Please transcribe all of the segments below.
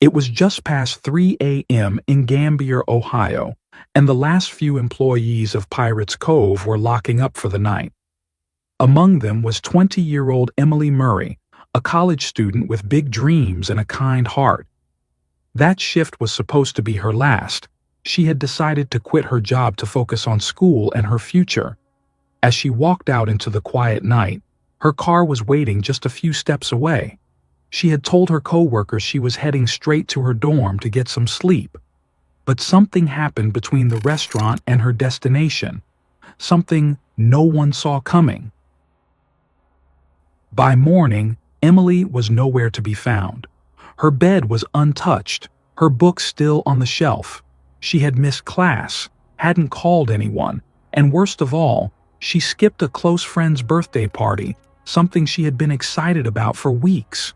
It was just past 3 a.m. in Gambier, Ohio, and the last few employees of Pirates Cove were locking up for the night. Among them was 20-year-old Emily Murray, a college student with big dreams and a kind heart. That shift was supposed to be her last. She had decided to quit her job to focus on school and her future. As she walked out into the quiet night, her car was waiting just a few steps away. She had told her coworkers she was heading straight to her dorm to get some sleep. But something happened between the restaurant and her destination, something no one saw coming. By morning, Emily was nowhere to be found. Her bed was untouched, her books still on the shelf. She had missed class, hadn't called anyone, and worst of all, she skipped a close friend's birthday party, something she had been excited about for weeks.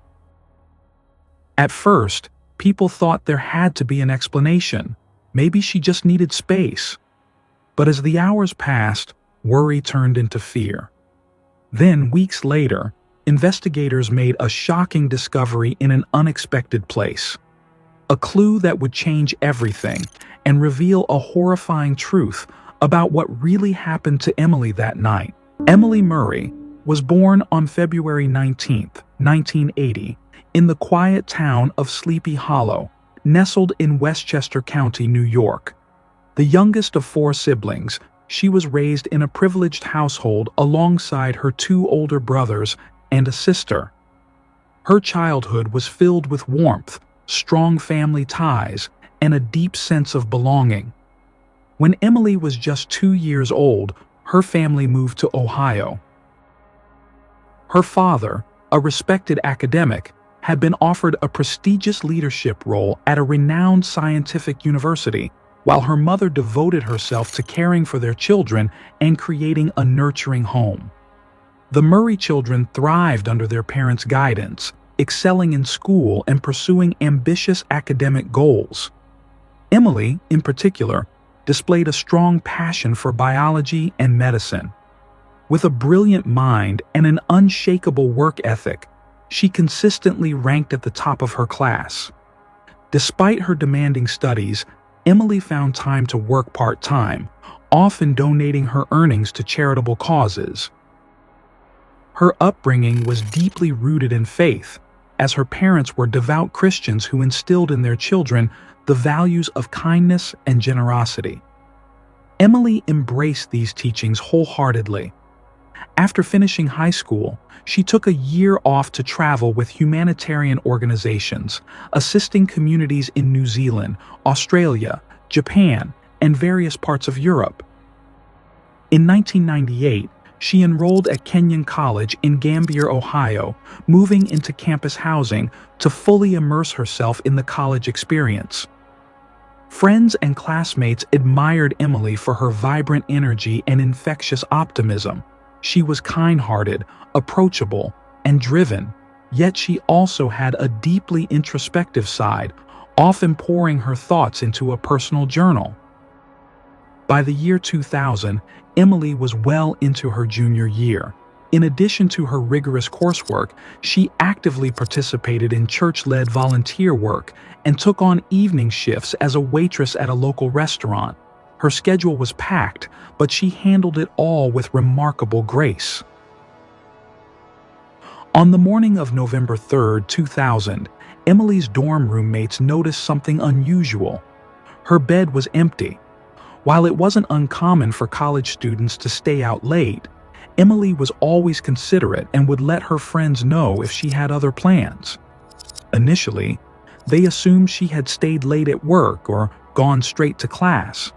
At first, people thought there had to be an explanation. Maybe she just needed space. But as the hours passed, worry turned into fear. Then, weeks later, investigators made a shocking discovery in an unexpected place. A clue that would change everything and reveal a horrifying truth about what really happened to Emily that night. Emily Murray was born on February 19, 1980, in the quiet town of Sleepy Hollow, nestled in Westchester County, New York. The youngest of 4 siblings, she was raised in a privileged household alongside her 2 older brothers and a sister. Her childhood was filled with warmth, strong family ties, and a deep sense of belonging. When Emily was just 2 years old, her family moved to Ohio. Her father, a respected academic, had been offered a prestigious leadership role at a renowned scientific university, while her mother devoted herself to caring for their children and creating a nurturing home. The Murray children thrived under their parents' guidance, excelling in school and pursuing ambitious academic goals. Emily, in particular, displayed a strong passion for biology and medicine. With a brilliant mind and an unshakable work ethic, she consistently ranked at the top of her class. Despite her demanding studies, Emily found time to work part-time, often donating her earnings to charitable causes. Her upbringing was deeply rooted in faith, as her parents were devout Christians who instilled in their children the values of kindness and generosity. Emily embraced these teachings wholeheartedly. After finishing high school, she took a year off to travel with humanitarian organizations, assisting communities in New Zealand, Australia, Japan, and various parts of Europe. In 1998, she enrolled at Kenyon College in Gambier, Ohio, moving into campus housing to fully immerse herself in the college experience. Friends and classmates admired Emily for her vibrant energy and infectious optimism. She was kind-hearted, approachable, and driven, yet she also had a deeply introspective side, often pouring her thoughts into a personal journal. By the year 2000, Emily was well into her junior year. In addition to her rigorous coursework, she actively participated in church-led volunteer work and took on evening shifts as a waitress at a local restaurant. Her schedule was packed, but she handled it all with remarkable grace. On the morning of November 3, 2000, Emily's dorm roommates noticed something unusual. Her bed was empty. While it wasn't uncommon for college students to stay out late, Emily was always considerate and would let her friends know if she had other plans. Initially, they assumed she had stayed late at work or gone straight to class.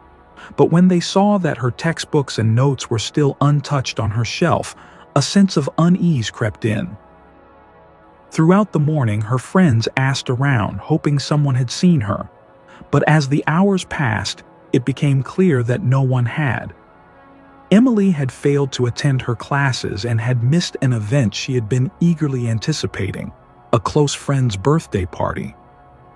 But when they saw that her textbooks and notes were still untouched on her shelf, a sense of unease crept in. Throughout the morning, her friends asked around, hoping someone had seen her. But as the hours passed, it became clear that no one had. Emily had failed to attend her classes and had missed an event she had been eagerly anticipating, a close friend's birthday party.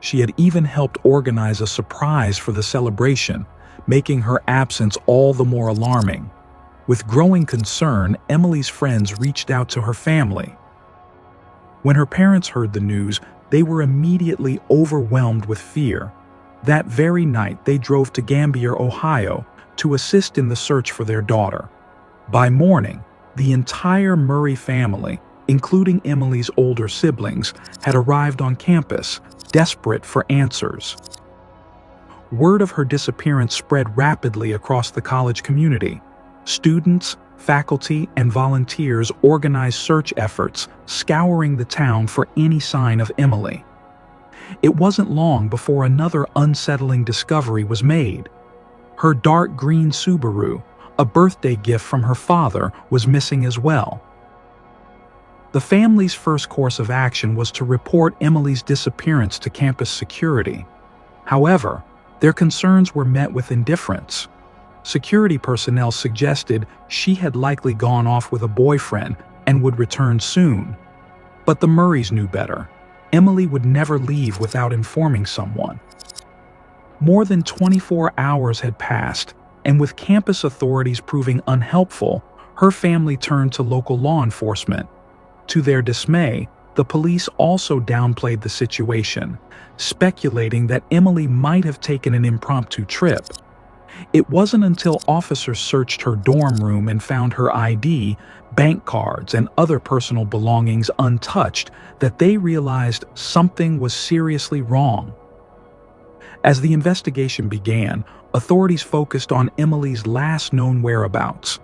She had even helped organize a surprise for the celebration, making her absence all the more alarming. With growing concern, Emily's friends reached out to her family. When her parents heard the news, They were immediately overwhelmed with fear. That very night, they drove to Gambier, Ohio, to assist in the search for their daughter. By morning, the entire Murray family, including Emily's older siblings, had arrived on campus, desperate for answers. Word of her disappearance spread rapidly across the college community. Students, faculty, and volunteers organized search efforts, scouring the town for any sign of Emily. It wasn't long before another unsettling discovery was made. Her dark green Subaru, a birthday gift from her father, was missing as well. The family's first course of action was to report Emily's disappearance to campus security. However, their concerns were met with indifference. Security personnel suggested she had likely gone off with a boyfriend and would return soon. But the Murrays knew better. Emily would never leave without informing someone. More than 24 hours had passed, and with campus authorities proving unhelpful, her family turned to local law enforcement. To their dismay, the police also downplayed the situation, speculating that Emily might have taken an impromptu trip. It wasn't until officers searched her dorm room and found her ID, bank cards, and other personal belongings untouched that they realized something was seriously wrong. As the investigation began, authorities focused on Emily's last known whereabouts.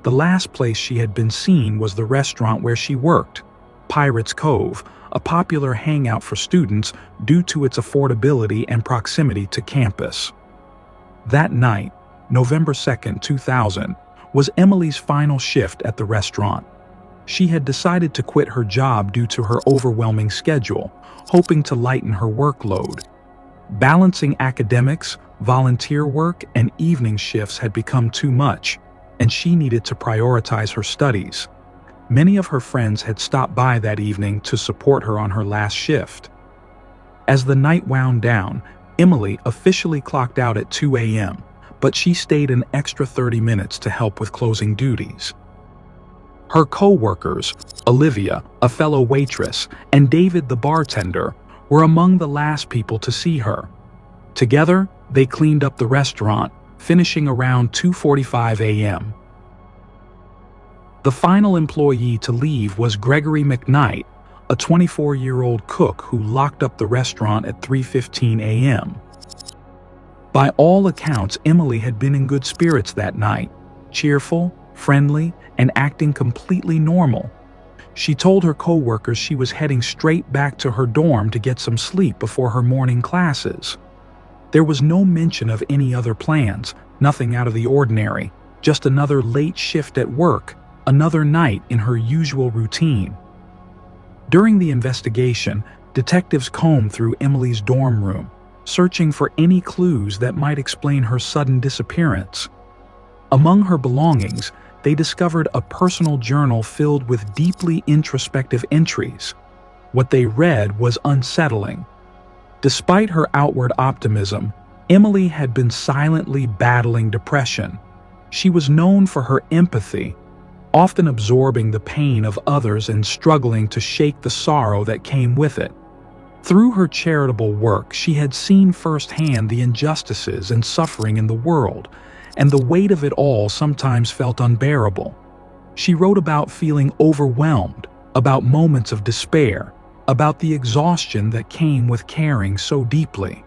The last place she had been seen was the restaurant where she worked, Pirates Cove, a popular hangout for students due to its affordability and proximity to campus. That night, November 2nd, 2000, was Emily's final shift at the restaurant. She had decided to quit her job due to her overwhelming schedule, hoping to lighten her workload. Balancing academics, volunteer work, and evening shifts had become too much, and she needed to prioritize her studies. Many of her friends had stopped by that evening to support her on her last shift. As the night wound down, Emily officially clocked out at 2 a.m., but she stayed an extra 30 minutes to help with closing duties. Her co-workers, Olivia, a fellow waitress, and David, the bartender, were among the last people to see her. Together, they cleaned up the restaurant, finishing around 2:45 a.m. The final employee to leave was Gregory McKnight, a 24-year-old cook who locked up the restaurant at 3:15 a.m. By all accounts, Emily had been in good spirits that night, cheerful, friendly, and acting completely normal. She told her co-workers she was heading straight back to her dorm to get some sleep before her morning classes. There was no mention of any other plans, nothing out of the ordinary, just another late shift at work, another night in her usual routine. During the investigation, detectives combed through Emily's dorm room, searching for any clues that might explain her sudden disappearance. Among her belongings, they discovered a personal journal filled with deeply introspective entries. What they read was unsettling. Despite her outward optimism, Emily had been silently battling depression. She was known for her empathy, often absorbing the pain of others and struggling to shake the sorrow that came with it. Through her charitable work, she had seen firsthand the injustices and suffering in the world, and the weight of it all sometimes felt unbearable. She wrote about feeling overwhelmed, about moments of despair, about the exhaustion that came with caring so deeply.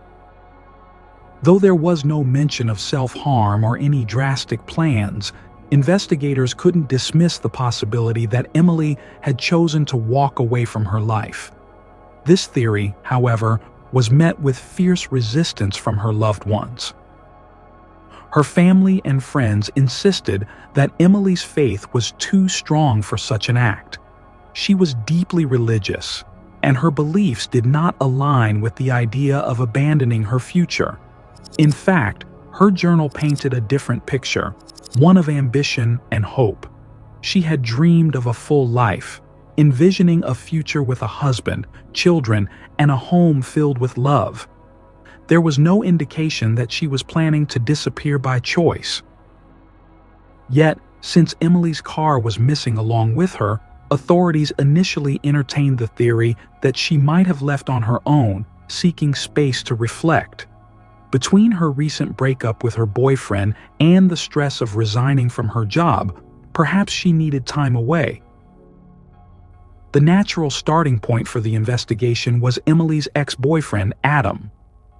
Though there was no mention of self-harm or any drastic plans, investigators couldn't dismiss the possibility that Emily had chosen to walk away from her life. This theory, however, was met with fierce resistance from her loved ones. Her family and friends insisted that Emily's faith was too strong for such an act. She was deeply religious, and her beliefs did not align with the idea of abandoning her future. In fact, her journal painted a different picture, one of ambition and hope. She had dreamed of a full life, envisioning a future with a husband, children, and a home filled with love. There was no indication that she was planning to disappear by choice. Yet, since Emily's car was missing along with her, Authorities initially entertained the theory that she might have left on her own, seeking space to reflect. Between her recent breakup with her boyfriend and the stress of resigning from her job, perhaps she needed time away. The natural starting point for the investigation was Emily's ex-boyfriend, Adam.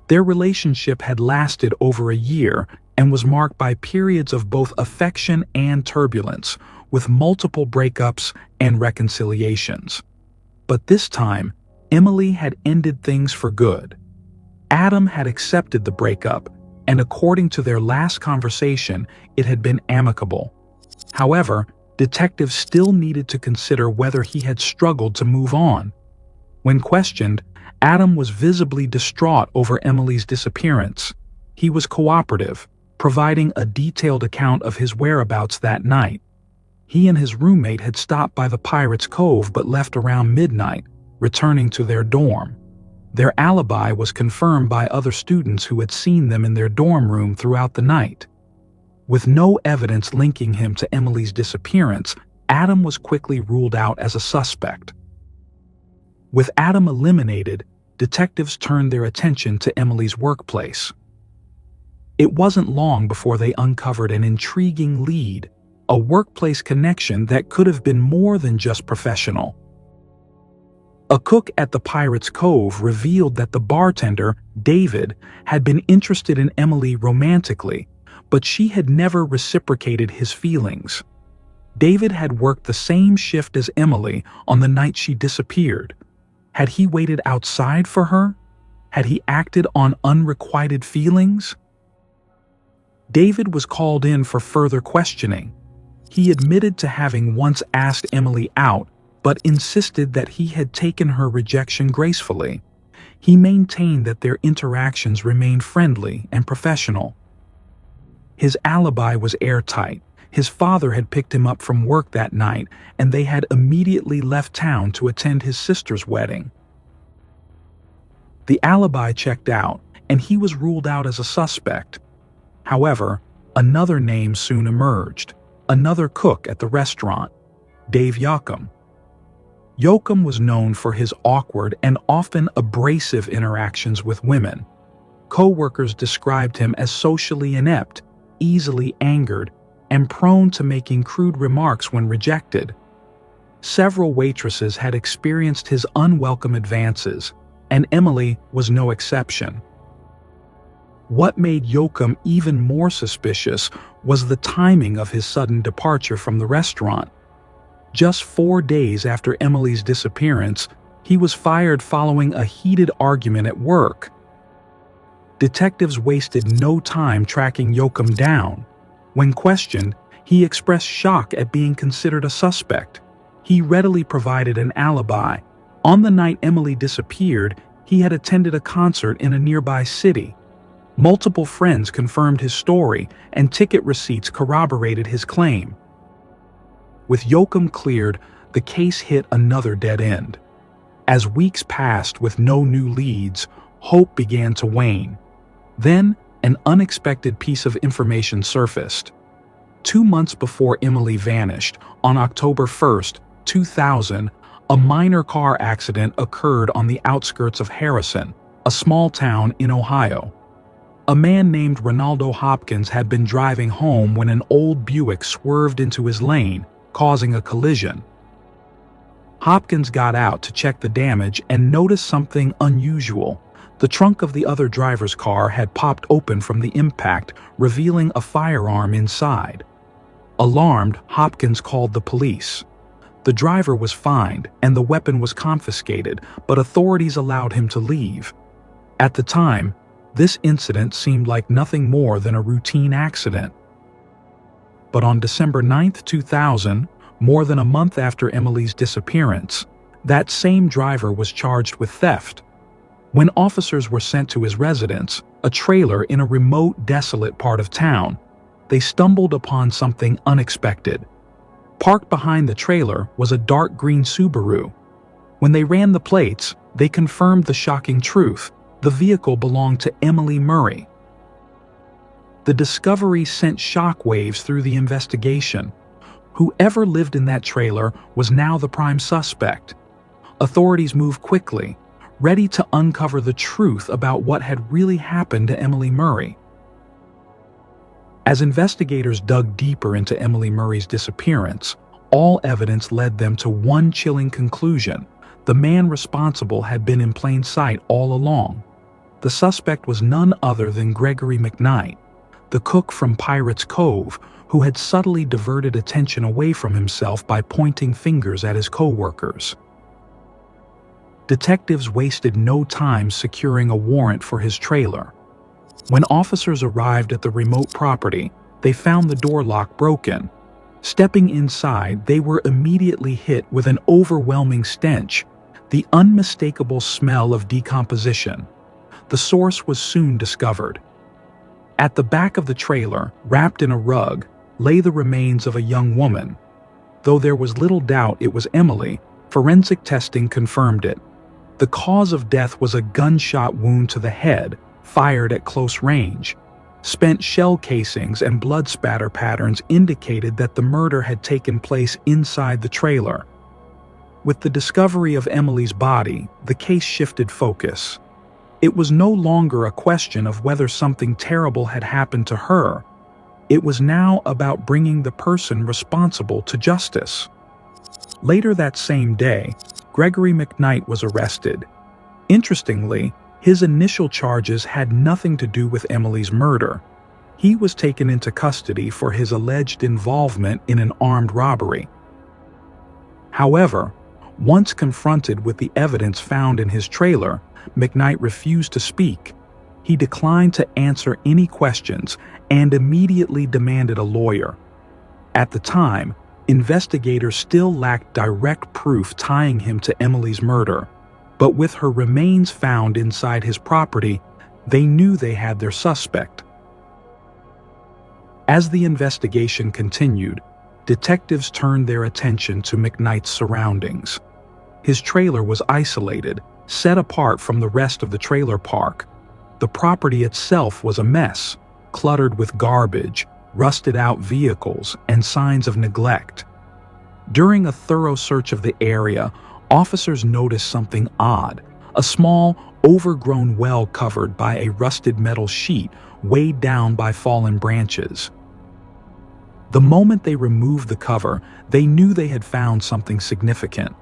Their relationship had lasted over a year and was marked by periods of both affection and turbulence, with multiple breakups and reconciliations. But this time, Emily had ended things for good. Adam had accepted the breakup, and according to their last conversation, it had been amicable. However, detectives still needed to consider whether he had struggled to move on. When questioned, Adam was visibly distraught over Emily's disappearance. He was cooperative, providing a detailed account of his whereabouts that night. He and his roommate had stopped by the Pirates' Cove but left around midnight, returning to their dorm. Their alibi was confirmed by other students who had seen them in their dorm room throughout the night. With no evidence linking him to Emily's disappearance, Adam was quickly ruled out as a suspect. With Adam eliminated, detectives turned their attention to Emily's workplace. It wasn't long before they uncovered an intriguing lead, a workplace connection that could have been more than just professional. A cook at the Pirates' Cove revealed that the bartender, David, had been interested in Emily romantically, but she had never reciprocated his feelings. David had worked the same shift as Emily on the night she disappeared. Had he waited outside for her? Had he acted on unrequited feelings? David was called in for further questioning. He admitted to having once asked Emily out, but insisted that he had taken her rejection gracefully. He maintained that their interactions remained friendly and professional. His alibi was airtight. His father had picked him up from work that night, and they had immediately left town to attend his sister's wedding. The alibi checked out, and he was ruled out as a suspect. However, another name soon emerged, another cook at the restaurant, Dave Yoakum. Yoakum was known for his awkward and often abrasive interactions with women. Co-workers described him as socially inept, easily angered, and prone to making crude remarks when rejected. Several waitresses had experienced his unwelcome advances, and Emily was no exception. What made Yoakum even more suspicious was the timing of his sudden departure from the restaurant. Just 4 days after Emily's disappearance, he was fired following a heated argument at work. Detectives wasted no time tracking Yoakum down. When questioned, he expressed shock at being considered a suspect. He readily provided an alibi. On the night Emily disappeared, he had attended a concert in a nearby city. Multiple friends confirmed his story, and ticket receipts corroborated his claim. With Yoakum cleared, the case hit another dead end. As weeks passed with no new leads, hope began to wane. Then, an unexpected piece of information surfaced. 2 months before Emily vanished, on October 1st, 2000, a minor car accident occurred on the outskirts of Harrison, a small town in Ohio. A man named Ronaldo Hopkins had been driving home when an old Buick swerved into his lane, causing a collision. Hopkins got out to check the damage and noticed something unusual. The trunk of the other driver's car had popped open from the impact, revealing a firearm inside. Alarmed, Hopkins called the police. The driver was fined and the weapon was confiscated, but authorities allowed him to leave. At the time, this incident seemed like nothing more than a routine accident. But on December 9, 2000, more than a month after Emily's disappearance, that same driver was charged with theft. When officers were sent to his residence, a trailer in a remote, desolate part of town, they stumbled upon something unexpected. Parked behind the trailer was a dark green Subaru. When they ran the plates, they confirmed the shocking truth: the vehicle belonged to Emily Murray. The discovery sent shockwaves through the investigation. Whoever lived in that trailer was now the prime suspect. Authorities moved quickly, ready to uncover the truth about what had really happened to Emily Murray. As investigators dug deeper into Emily Murray's disappearance, all evidence led them to one chilling conclusion: the man responsible had been in plain sight all along. The suspect was none other than Gregory McKnight, the cook from Pirates Cove, who had subtly diverted attention away from himself by pointing fingers at his co-workers. Detectives wasted no time securing a warrant for his trailer. When officers arrived at the remote property, they found the door lock broken. Stepping inside, they were immediately hit with an overwhelming stench, the unmistakable smell of decomposition. The source was soon discovered. At the back of the trailer, wrapped in a rug, lay the remains of a young woman. Though there was little doubt it was Emily, forensic testing confirmed it. The cause of death was a gunshot wound to the head, fired at close range. Spent shell casings and blood spatter patterns indicated that the murder had taken place inside the trailer. With the discovery of Emily's body, the case shifted focus. It was no longer a question of whether something terrible had happened to her. It was now about bringing the person responsible to justice. Later that same day, Gregory McKnight was arrested. Interestingly, his initial charges had nothing to do with Emily's murder. He was taken into custody for his alleged involvement in an armed robbery. However, once confronted with the evidence found in his trailer, McKnight refused to speak. He declined to answer any questions and immediately demanded a lawyer. At the time, investigators still lacked direct proof tying him to Emily's murder, but with her remains found inside his property, they knew they had their suspect. As the investigation continued, detectives turned their attention to McKnight's surroundings. His trailer was isolated, set apart from the rest of the trailer park. The property itself was a mess, cluttered with garbage, rusted-out vehicles, and signs of neglect. During a thorough search of the area, officers noticed something odd: a small, overgrown well covered by a rusted metal sheet weighed down by fallen branches. The moment they removed the cover, they knew they had found something significant.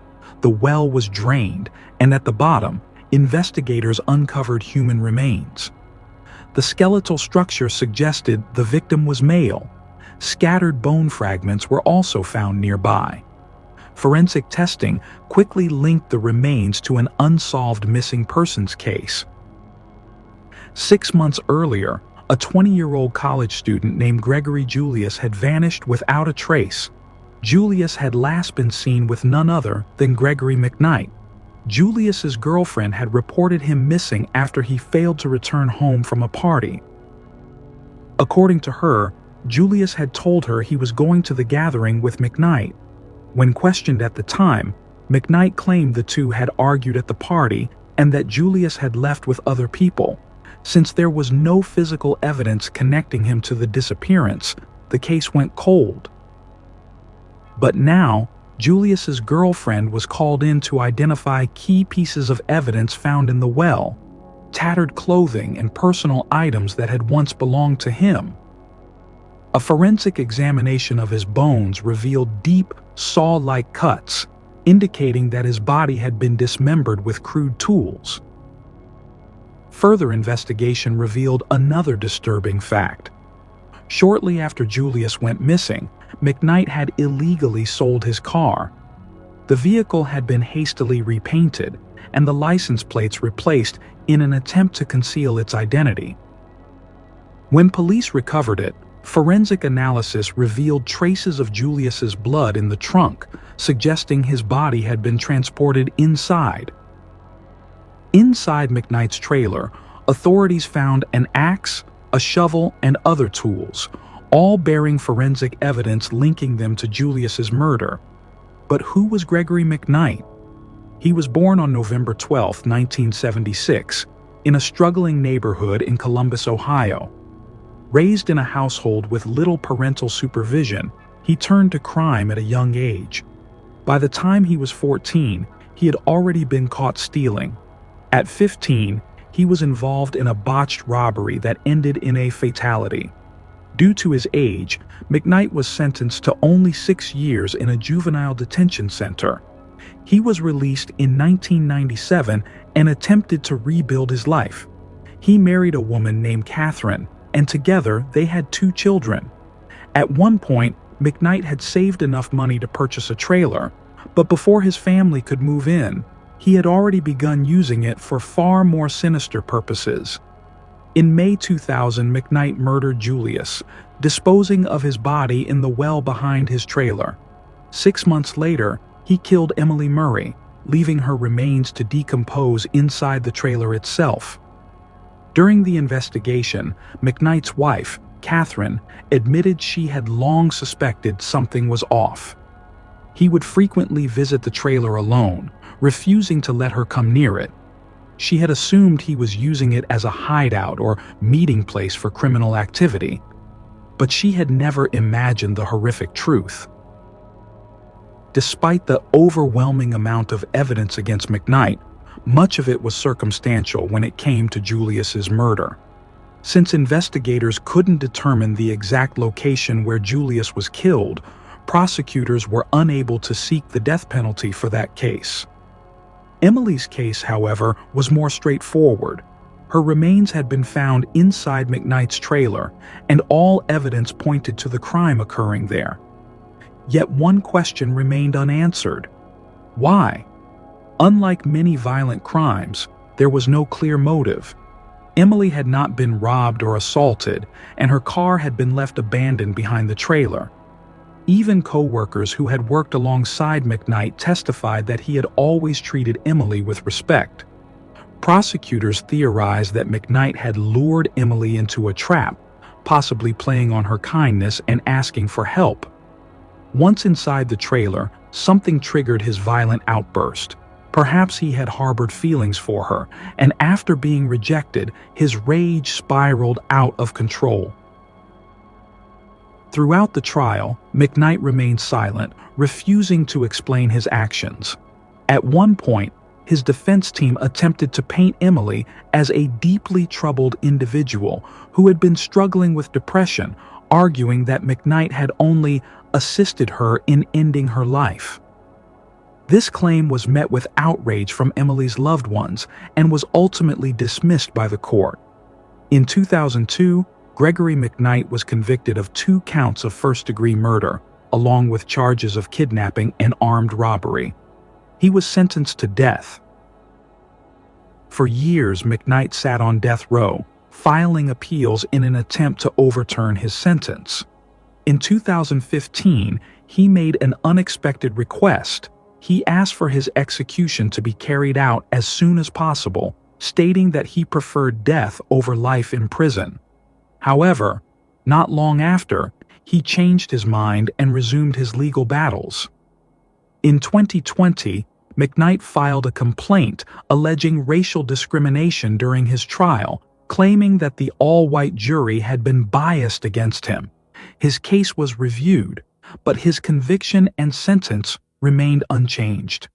The well was drained, and at the bottom, investigators uncovered human remains. The skeletal structure suggested the victim was male. Scattered bone fragments were also found nearby. Forensic testing quickly linked the remains to an unsolved missing persons case. 6 months earlier, a 20-year-old college student named Gregory Julius had vanished without a trace. Julius had last been seen with none other than Gregory McKnight. Julius's girlfriend had reported him missing after he failed to return home from a party. According to her, Julius had told her he was going to the gathering with McKnight. When questioned at the time, McKnight claimed the two had argued at the party and that Julius had left with other people. Since there was no physical evidence connecting him to the disappearance, the case went cold. But now, Julius's girlfriend was called in to identify key pieces of evidence found in the well: tattered clothing and personal items that had once belonged to him. A forensic examination of his bones revealed deep, saw-like cuts, indicating that his body had been dismembered with crude tools. Further investigation revealed another disturbing fact. Shortly after Julius went missing, McKnight had illegally sold his car. The vehicle had been hastily repainted, and the license plates replaced in an attempt to conceal its identity. When police recovered it, forensic analysis revealed traces of Julius's blood in the trunk, suggesting his body had been transported inside. Inside McKnight's trailer, authorities found an axe, a shovel, and other tools, all bearing forensic evidence linking them to Julius's murder. But who was Gregory McKnight? He was born on November 12, 1976, in a struggling neighborhood in Columbus, Ohio. Raised in a household with little parental supervision, He turned to crime at a young age. By the time he was 14, he had already been caught stealing. At 15, he was involved in a botched robbery that ended in a fatality. Due to his age, McKnight was sentenced to only 6 years in a juvenile detention center. He was released in 1997 and attempted to rebuild his life. He married a woman named Catherine, and together they had 2 children. At one point, McKnight had saved enough money to purchase a trailer, but before his family could move in, he had already begun using it for far more sinister purposes. In May 2000, McKnight murdered Julius, disposing of his body in the well behind his trailer. 6 months later, he killed Emily Murray, leaving her remains to decompose inside the trailer itself. During the investigation, McKnight's wife, Catherine, admitted she had long suspected something was off. He would frequently visit the trailer alone, refusing to let her come near it. She had assumed he was using it as a hideout or meeting place for criminal activity, but she had never imagined the horrific truth. Despite the overwhelming amount of evidence against McKnight, much of it was circumstantial when it came to Julius's murder. Since investigators couldn't determine the exact location where Julius was killed, prosecutors were unable to seek the death penalty for that case. Emily's case, however, was more straightforward. Her remains had been found inside McKnight's trailer, and all evidence pointed to the crime occurring there. Yet one question remained unanswered. Why? Unlike many violent crimes, there was no clear motive. Emily had not been robbed or assaulted, and her car had been left abandoned behind the trailer. Even co-workers who had worked alongside McKnight testified that he had always treated Emily with respect. Prosecutors theorized that McKnight had lured Emily into a trap, possibly playing on her kindness and asking for help. Once inside the trailer, something triggered his violent outburst. Perhaps he had harbored feelings for her, and after being rejected, his rage spiraled out of control. Throughout the trial, McKnight remained silent, refusing to explain his actions. At one point, his defense team attempted to paint Emily as a deeply troubled individual who had been struggling with depression, arguing that McKnight had only assisted her in ending her life. This claim was met with outrage from Emily's loved ones and was ultimately dismissed by the court. In 2002, Gregory McKnight was convicted of 2 counts of first-degree murder, along with charges of kidnapping and armed robbery. He was sentenced to death. For years, McKnight sat on death row, filing appeals in an attempt to overturn his sentence. In 2015, he made an unexpected request. He asked for his execution to be carried out as soon as possible, stating that he preferred death over life in prison. However, not long after, he changed his mind and resumed his legal battles. In 2020, McKnight filed a complaint alleging racial discrimination during his trial, claiming that the all-white jury had been biased against him. His case was reviewed, but his conviction and sentence remained unchanged.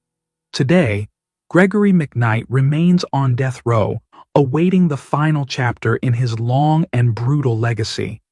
Today, Gregory McKnight remains on death row, awaiting the final chapter in his long and brutal legacy.